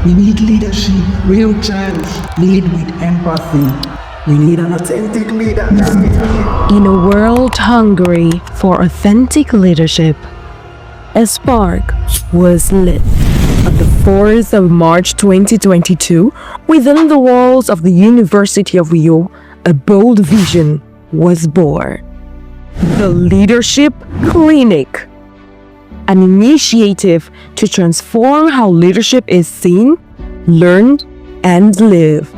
We need leadership, real change. Lead with empathy. We need an authentic leader. In a world hungry for authentic leadership, a spark was lit. On the 4th of March 2022, within the walls of the University of Rio, a bold vision was born. The Leadership Clinic, an initiative to transform how leadership is seen, learned, and lived.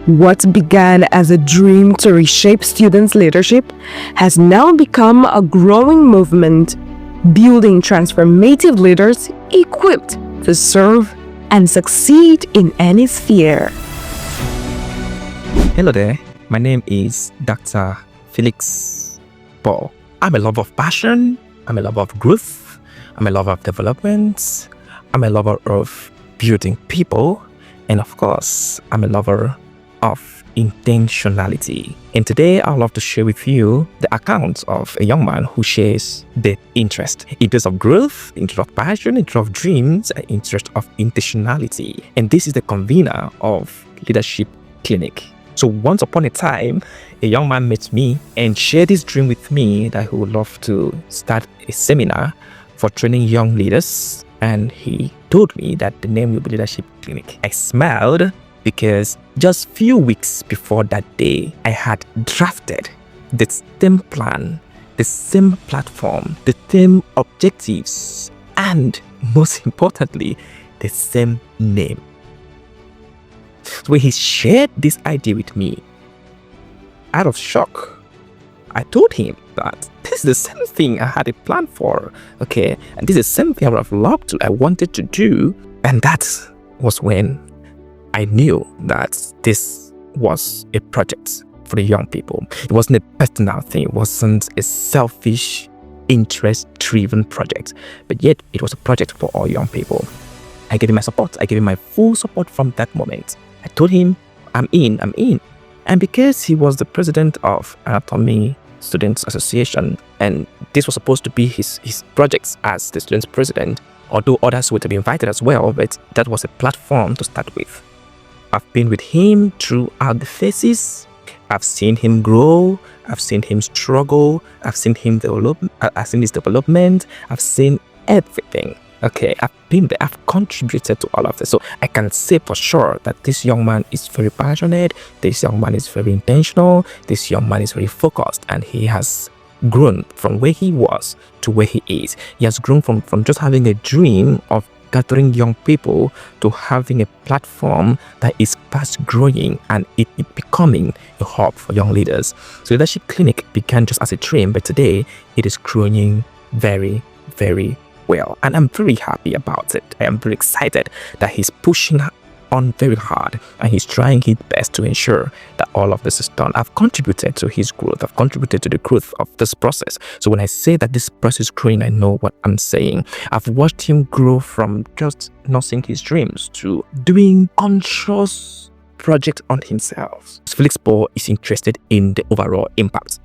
What began as a dream to reshape students' leadership has now become a growing movement, building transformative leaders equipped to serve and succeed in any sphere. Hello there, my name is Dr. Felix Paul. I'm a lover of passion, I'm a lover of growth, I'm a lover of development, I'm a lover of building people, and of course, I'm a lover of intentionality. And today I'd love to share with you the account of a young man who shares the interest of growth, interest of passion, interest of dreams, and interest of intentionality. And this is the convener of Leadership Clinic. So once upon a time, a young man met me and shared his dream with me that he would love to start a seminar for training young leaders. And he told me that the name will be Leadership Clinic. I smiled because just few weeks before that day, I had drafted the same plan, the same platform, the same objectives, and most importantly, the same name. So when he shared this idea with me, out of shock, I told him that this is the same thing I had a plan for, okay? And this is the same thing I would have loved to, I wanted to do. And that was when I knew that this was a project for the young people. It wasn't a personal thing. It wasn't a selfish, interest-driven project. But yet, it was a project for all young people. I gave him my support. I gave him my full support from that moment. I told him, I'm in. And because he was the president of Anatomy Students Association, and this was supposed to be his projects as the students president, although others would have been invited as well, but that was a platform to start with. I've been with him throughout the phases. I've seen him grow. I've seen him struggle. I've seen him develop. I've seen his development. I've seen everything. Okay, I've been there. I've contributed to all of this. So I can say for sure that this young man is very passionate. This young man is very intentional. This young man is very focused, and he has grown from where he was to where he is. He has grown from just having a dream of gathering young people to having a platform that is fast growing and it becoming a hub for young leaders. So Leadership Clinic began just as a dream, but today it is growing very, very well. And I'm very happy about it. I am very excited that he's pushing on very hard and he's trying his best to ensure that all of this is done. I've contributed to his growth. I've contributed to the growth of this process. So when I say that this process is growing, I know what I'm saying. I've watched him grow from just nursing his dreams to doing conscious project on himself. Felix Paul is interested in the overall impact.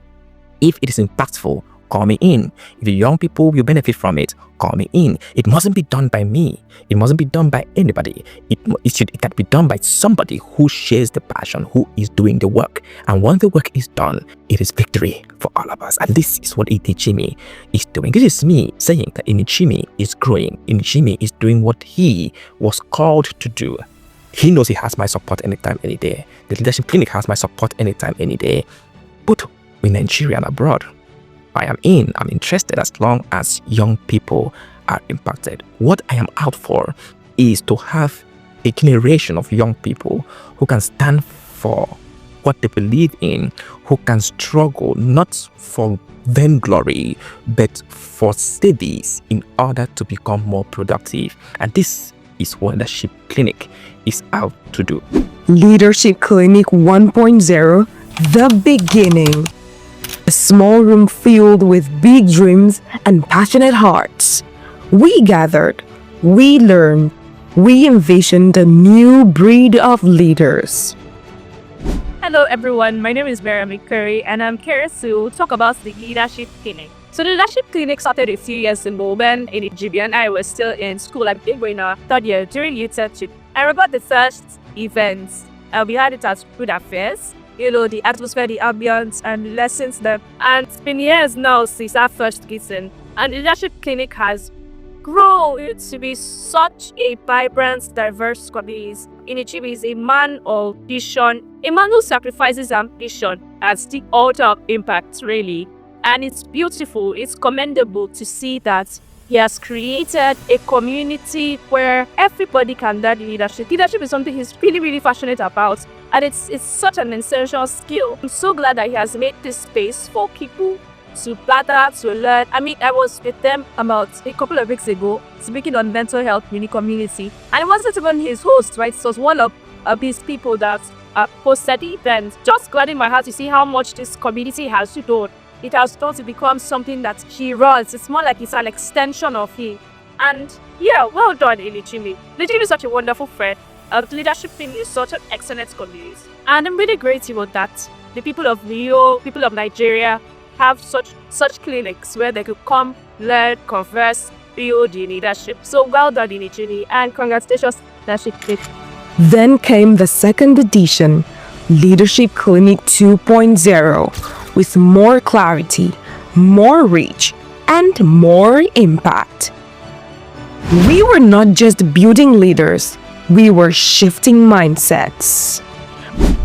If it is impactful, call me in. If the young people will benefit from it, call me in. It mustn't be done by me. It mustn't be done by anybody. It can be done by somebody who shares the passion, who is doing the work. And once the work is done, it is victory for all of us. And this is what Inichimi is doing. This is me saying that Inichimi is growing. Inichimi is doing what he was called to do. He knows he has my support anytime, any day. The Leadership Clinic has my support anytime, any day. Both in Nigeria and abroad. I'm interested as long as young people are impacted. What I am out for is to have a generation of young people who can stand for what they believe in, who can struggle not for vainglory, but for studies in order to become more productive. And this is what Leadership Clinic is out to do. Leadership Clinic 1.0, the beginning. A small room filled with big dreams and passionate hearts. We gathered, we learned, we envisioned a new breed of leaders. Hello everyone, my name is Vera McCurry and I'm curious to talk about the Leadership Clinic. So the leadership clinic started a few years ago when in Egypt and I was still in school. I became in our third year during internship. I remember the first events. We had it as food affairs. The atmosphere, the ambience, and lessons there. And it's been years now since our first season. And the leadership clinic has grown to be such a vibrant, diverse community. Inichibi is a man of vision, a man who sacrifices ambition as the altar of impact, really. And it's beautiful, it's commendable to see that he has created a community where everybody can learn leadership. Leadership is something he's really, really passionate about. And it's such an essential skill. I'm so glad that he has made this space for people to gather, to learn. I mean, I was with them about a couple of weeks ago, speaking on mental health in the community. And it wasn't even his host, right? It was one of these people that hosted the event. Just glad in my heart to see how much this community has done. It has done to become something that he runs. It's more like it's an extension of him. And yeah, well done, Ilichimi. Ilichimi is such a wonderful friend. The leadership team is such an excellent community. And I'm really grateful that the people of Rio, people of Nigeria, have such clinics where they could come, learn, converse, build the leadership. So well done, Ilichimi, and congratulations, leadership team. Then came the second edition, Leadership Clinic 2.0, with more clarity, more reach, and more impact. We were not just building leaders, we were shifting mindsets.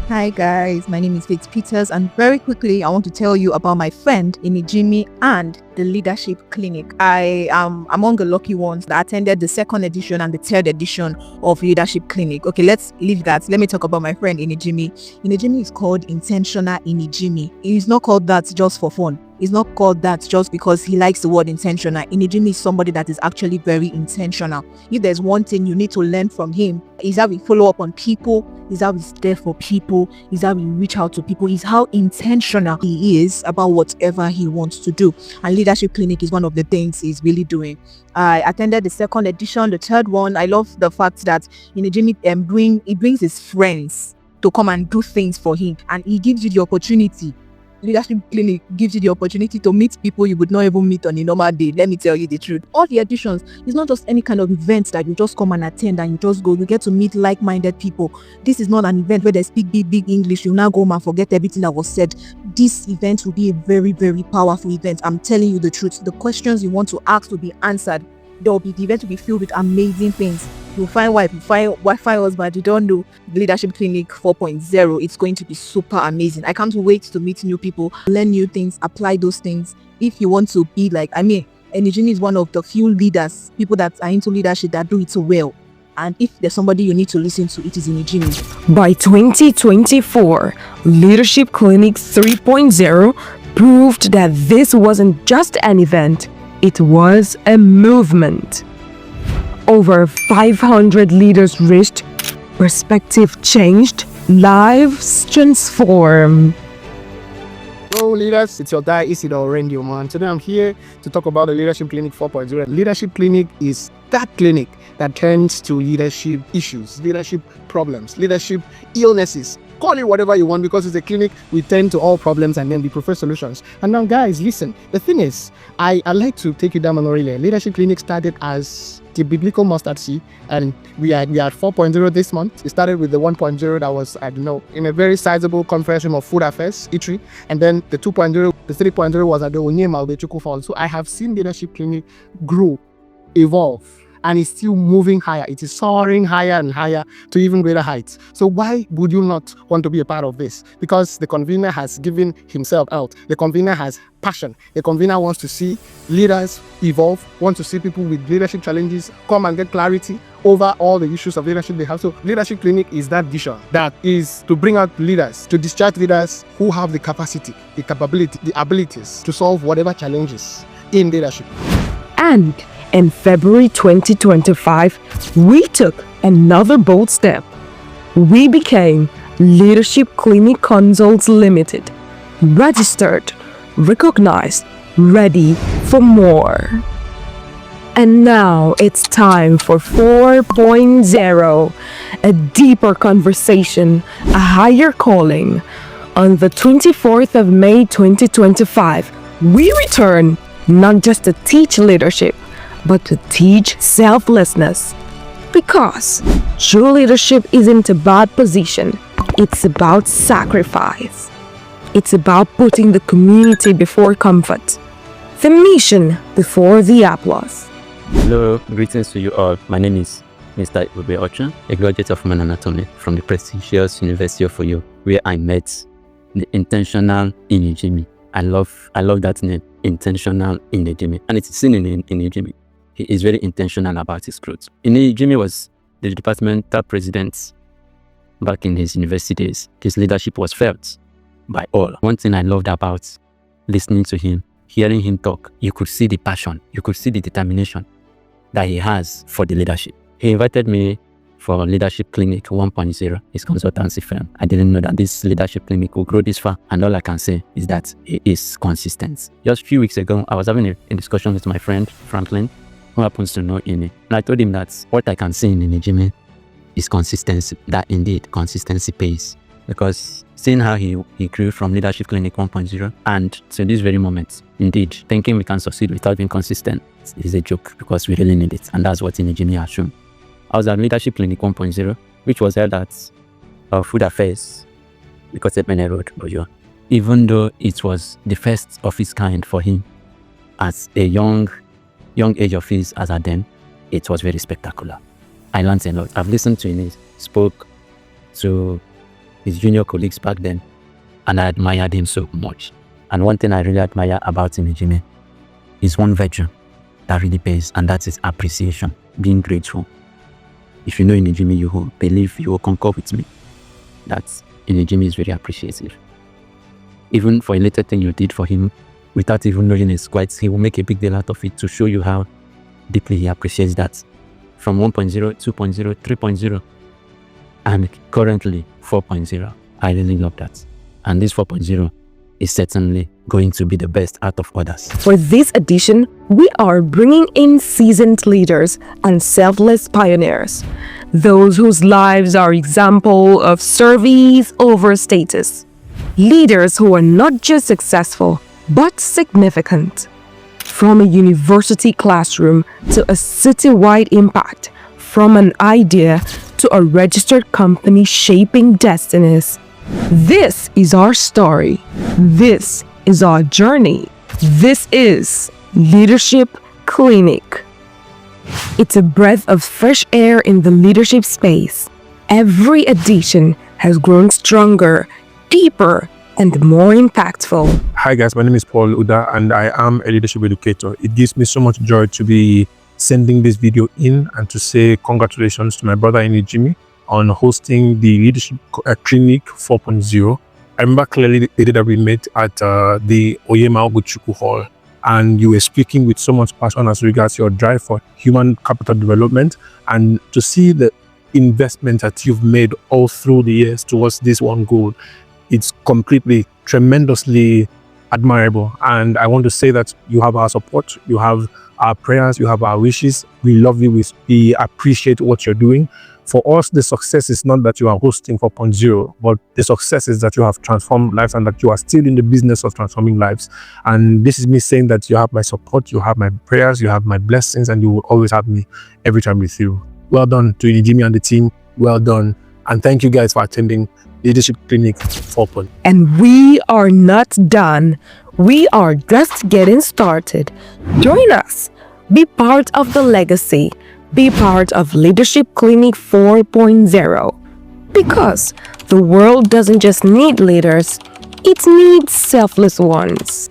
Hi guys, my name is Faith Peters, and very quickly I want to tell you about my friend Inijimi and the Leadership Clinic. I am among the lucky ones that attended the second edition and the third edition of Leadership Clinic. Okay, let's leave that. Let me talk about my friend Inijimi. Inijimi is called Intentional Inijimi. He's not called that just for fun. He's not called that just because he likes the word intentional. Inijimi is somebody that is actually very intentional. If there's one thing you need to learn from him, is how we follow up on people, is how he's there for people, is how we reach out to people, is how intentional he is about whatever he wants to do. And Leadership Clinic is one of the things he's really doing. I attended the second edition, the third one. I love the fact that Inijimi brings his friends to come and do things for him, and he gives you the opportunity. Leadership Clinic gives you the opportunity to meet people you would not even meet on a normal day. Let me tell you the truth. All the editions, it's not just any kind of event that you just come and attend and you just go. You get to meet like-minded people. This is not an event where they speak big English. You now go home and forget everything that was said. This event will be a very, very powerful event. I'm telling you the truth. The questions you want to ask will be answered. The event will be filled with amazing things. You'll find Wi-Fi husband. You don't know Leadership Clinic 4.0. It's going to be super amazing. I can't wait to meet new people, learn new things, apply those things. If you want to be like, Enijini is one of the few leaders, people that are into leadership that do it so well. And if there's somebody you need to listen to, it is Enijini. By 2024, Leadership Clinic 3.0 proved that this wasn't just an event, it was a movement. Over 500 leaders reached, perspective changed, lives transformed. Hello leaders, it's your guy Isidore Rendio, man. Today I'm here to talk about the Leadership Clinic 4.0. Leadership Clinic is that clinic that tends to leadership issues, leadership problems, leadership illnesses. Call it whatever you want, because it's a clinic. We tend to all problems and then we prefer solutions. And now guys, listen, the thing is, I like to take you down memory lane. Leadership Clinic started as the biblical mustard seed, and we are at 4.0 this month. It started with the 1.0 that was, I don't know, in a very sizable conference room of food affairs, eatery, and then the 2.0, the 3.0 was at the Onyema Bechuku Fall. So I have seen Leadership Clinic grow, evolve, and it's still moving higher. It is soaring higher and higher to even greater heights. So why would you not want to be a part of this? Because the convener has given himself out. The convener has passion. The convener wants to see leaders evolve, wants to see people with leadership challenges come and get clarity over all the issues of leadership they have. So Leadership Clinic is that vision, that is to bring out leaders, to discharge leaders who have the capacity, the capability, the abilities to solve whatever challenges in leadership. And in February 2025, we took another bold step. We became Leadership Clinic Consults Limited, registered, recognized, ready for more. And now it's time for 4.0, a deeper conversation, a higher calling. On the 24th of May 2025, we return not just to teach leadership, but to teach selflessness. Because true leadership isn't about position, it's about sacrifice. It's about putting the community before comfort, the mission before the applause. Hello, greetings to you all. My name is Mr. Ube Ocha, a graduate of Human Anatomy from the prestigious University of Oyo, where I met the intentional Inijimi. I love that name, intentional Inijimi, and it's seen in Inijimi. He is very intentional about his growth. Inijimi was the departmental president back in his university days. His leadership was felt by all. One thing I loved about listening to him, hearing him talk, you could see the passion, you could see the determination that he has for the leadership. He invited me for Leadership Clinic 1.0, his consultancy firm. I didn't know that this leadership clinic will grow this far, and all I can say is that he is consistent. Just a few weeks ago, I was having a discussion with my friend Franklin, who happens to know Ini, and I told him that what I can see in Inijimi is consistency, that indeed consistency pays. Because seeing how he grew from Leadership Clinic 1.0 and to this very moment, indeed, thinking we can succeed without being consistent is a joke, because we really need it, and that's what Inijimi has shown. I was at Leadership Clinic 1.0, which was held at Food Affairs, because at Mene Road, Oyo. Even though it was the first of its kind for him, at a young age of his as at then, it was very spectacular. I learned a lot. I've listened to him, spoke to his junior colleagues back then, and I admired him so much. And one thing I really admire about Inijimi is one virtue that really pays, and that is appreciation, being grateful. If you know Inijimi, you will believe, you will concur with me that Inijimi is very appreciative. Even for a little thing you did for him, without even knowing his quite, he will make a big deal out of it to show you how deeply he appreciates that. From 1.0, 2.0, 3.0, and currently 4.0. I really love that. And this 4.0 is certainly going to be the best out of others. For this edition, we are bringing in seasoned leaders and selfless pioneers, those whose lives are example of service over status, leaders who are not just successful, but significant. From a university classroom to a citywide impact, from an idea to a registered company shaping destinies. This is our story. This is our journey. This is Leadership Clinic. It's a breath of fresh air in the leadership space. Every edition has grown stronger, deeper, and more impactful. Hi guys, my name is Paul Uda and I am a leadership educator. It gives me so much joy to be sending this video in and to say congratulations to my brother Inijimi on hosting the Leadership Clinic 4.0. I remember clearly the day that we met at the Oyema Oguchukwu Hall, and you were speaking with so much passion as regards your drive for human capital development, and to see the investment that you've made all through the years towards this one goal, it's completely, tremendously admirable. And I want to say that you have our support, you have our prayers, you have our wishes. We love you, we appreciate what you're doing. For us, the success is not that you are hosting 4.0, but the success is that you have transformed lives and that you are still in the business of transforming lives. And this is me saying that you have my support, you have my prayers, you have my blessings, and you will always have me every time with you. Well done to Inijimi and the team. Well done. And thank you guys for attending Leadership Clinic 4.0. And we are not done. We are just getting started. Join us. Be part of the legacy. Be part of Leadership Clinic 4.0. Because the world doesn't just need leaders, it needs selfless ones.